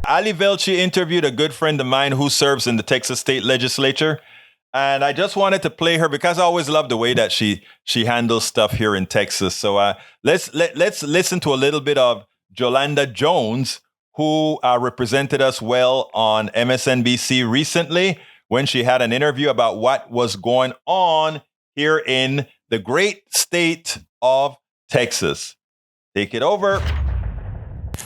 Ali Velshi interviewed a good friend of mine who serves in the Texas state legislature. And I just wanted to play her because I always love the way that she handles stuff here in Texas. So let's listen to a little bit of Jolanda Jones, who represented us well on MSNBC recently when she had an interview about what was going on here in the great state of Texas. Take it over.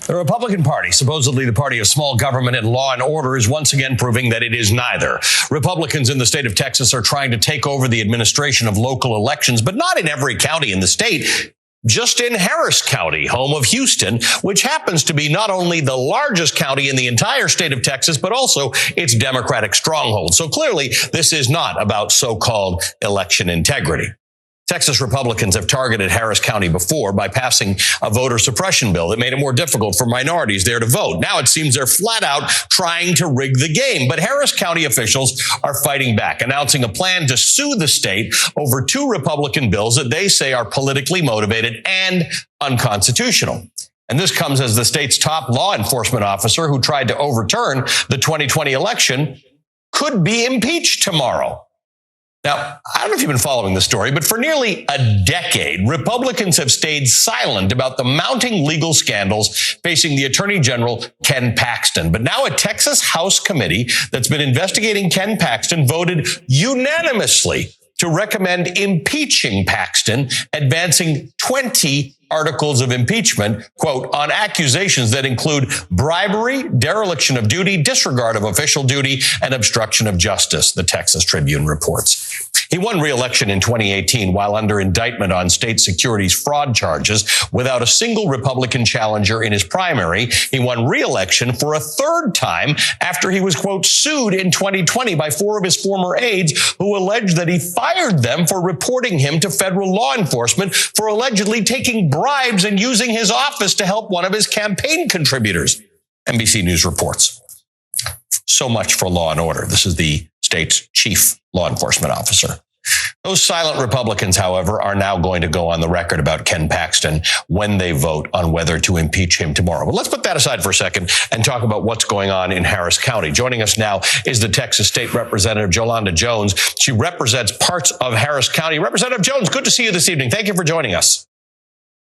The Republican Party, supposedly the party of small government and law and order, is once again proving that it is neither. Republicans in the state of Texas are trying to take over the administration of local elections, but not in every county in the state, just in Harris County, home of Houston, which happens to be not only the largest county in the entire state of Texas, but also its Democratic stronghold. So clearly, this is not about so-called election integrity. Texas Republicans have targeted Harris County before by passing a voter suppression bill that made it more difficult for minorities there to vote. Now it seems they're flat out trying to rig the game. But Harris County officials are fighting back, announcing a plan to sue the state over 2 Republican bills that they say are politically motivated and unconstitutional. And this comes as the state's top law enforcement officer who tried to overturn the 2020 election could be impeached tomorrow. Now, I don't know if you've been following the story, but for nearly a decade, Republicans have stayed silent about the mounting legal scandals facing the Attorney General, Ken Paxton. But now a Texas House committee that's been investigating Ken Paxton voted unanimously to recommend impeaching Paxton, advancing 20 articles of impeachment, quote, on accusations that include bribery, dereliction of duty, disregard of official duty, and obstruction of justice, the Texas Tribune reports. He won re-election in 2018 while under indictment on state securities fraud charges without a single Republican challenger in his primary. He won re-election for a third time after he was, quote, sued in 2020 by 4 of his former aides who alleged that he fired them for reporting him to federal law enforcement for allegedly taking bribes and using his office to help one of his campaign contributors. NBC News reports. So much for law and order. This is the state's chief law enforcement officer. Those silent Republicans, however, are now going to go on the record about Ken Paxton when they vote on whether to impeach him tomorrow. But let's put that aside for a second and talk about what's going on in Harris County. Joining us now is the Texas State Representative Jolanda Jones. She represents parts of Harris County. Representative Jones, good to see you this evening. Thank you for joining us.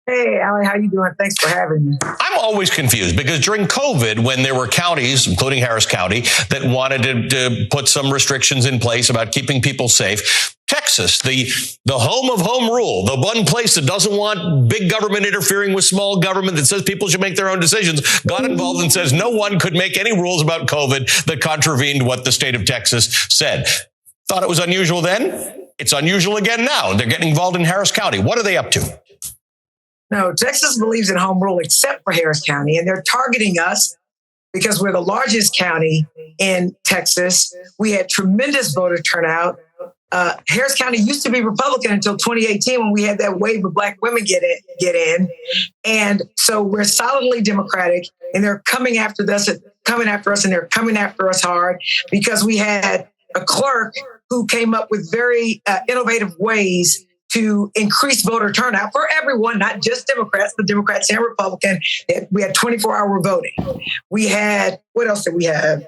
Hey, Ali, how you doing? Thanks for having me. I'm always confused because during COVID, when there were counties, including Harris County, that wanted to put some restrictions in place about keeping people safe, Texas, the home of home rule, the one place that doesn't want big government interfering with small government, that says people should make their own decisions, got involved and says no one could make any rules about COVID that contravened what the state of Texas said. Thought it was unusual then. It's unusual again now. They're getting involved in Harris County. What are they up to? No, Texas believes in home rule except for Harris County, and they're targeting us because we're the largest county in Texas. We had tremendous voter turnout. Harris County used to be Republican until 2018 when we had that wave of black women get in. And so we're solidly Democratic, and they're coming after us, and they're coming after us hard because we had a clerk who came up with very innovative ways to increase voter turnout for everyone, not just Democrats, but Democrats and Republicans. We had 24-hour voting. We had, what else did we have?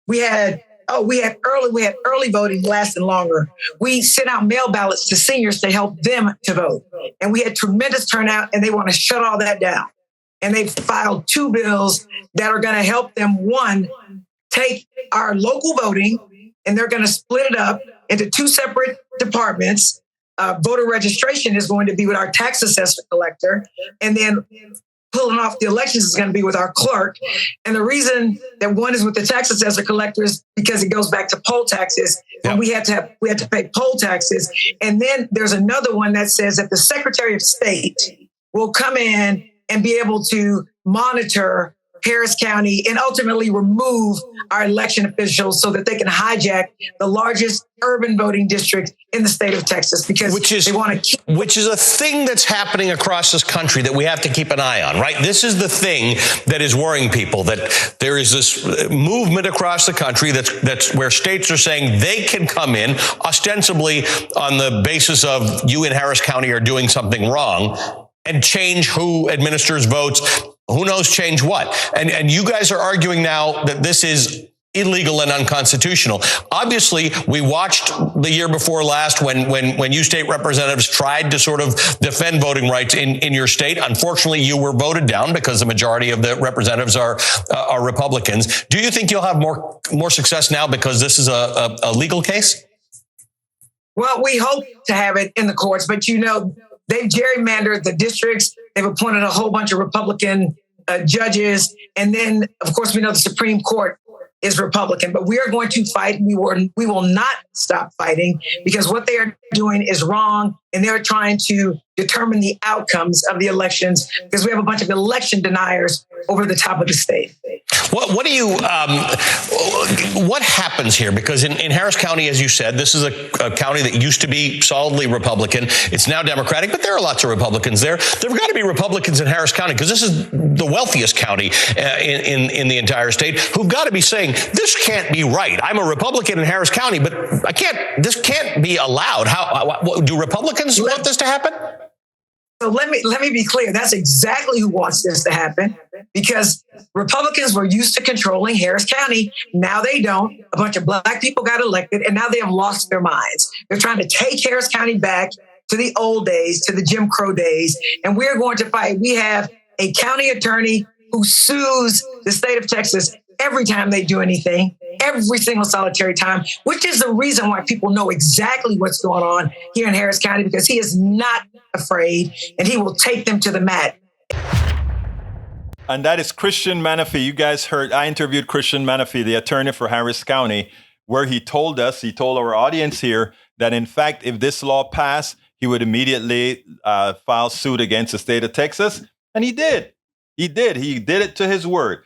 We had early voting lasting longer. We sent out mail ballots to seniors to help them to vote. And we had tremendous turnout, and they want to shut all that down. And they filed 2 bills that are going to help them, one, take our local voting, and they're going to split it up into 2 separate departments. Voter registration is going to be with our tax assessor collector, and then pulling off the elections is going to be with our clerk. And the reason that one is with the tax assessor collector is because it goes back to poll taxes. Yeah. And we had to pay poll taxes. And then there's another one that says that the Secretary of State will come in and be able to monitor Harris County and ultimately remove our election officials so that they can hijack the largest urban voting district in the state of Texas, because they want to keep. Which is a thing that's happening across this country that we have to keep an eye on, right? This is the thing that is worrying people, that there is this movement across the country that's where states are saying they can come in ostensibly on the basis of you in Harris County are doing something wrong and change who administers votes Who knows change what? And you guys are arguing now that this is illegal and unconstitutional. Obviously, we watched the year before last when you state representatives tried to sort of defend voting rights in your state. Unfortunately, you were voted down because the majority of the representatives are Republicans. Do you think you'll have more success now because this is a legal case? Well, we hope to have it in the courts, but they've gerrymandered the districts. They've appointed a whole bunch of Republican judges. And then, of course, we know the Supreme Court is Republican, but we are going to fight. We will not stop fighting because what they are doing is wrong. And they're trying to determine the outcomes of the elections because we have a bunch of election deniers over the top of the state. What happens here? Because in Harris County, as you said, this is a county that used to be solidly Republican. It's now Democratic, but there are lots of Republicans there. There have got to be Republicans in Harris County because this is the wealthiest county in the entire state who've got to be saying, this can't be right. I'm a Republican in Harris County, but this can't be allowed. Do Republicans want this to happen? So let me be clear. That's exactly who wants this to happen because Republicans were used to controlling Harris County. Now they don't. A bunch of Black people got elected and now they have lost their minds. They're trying to take Harris County back to the old days, to the Jim Crow days. And we're going to fight. We have a county attorney who sues the state of Texas every time they do anything, every single solitary time, which is the reason why people know exactly what's going on here in Harris County, because he is not afraid and he will take them to the mat. And that is Christian Menefee. You guys heard, I interviewed Christian Menefee, the attorney for Harris County, where he told our audience here that in fact, if this law passed, he would immediately file suit against the state of Texas. And he did. He did it to his word.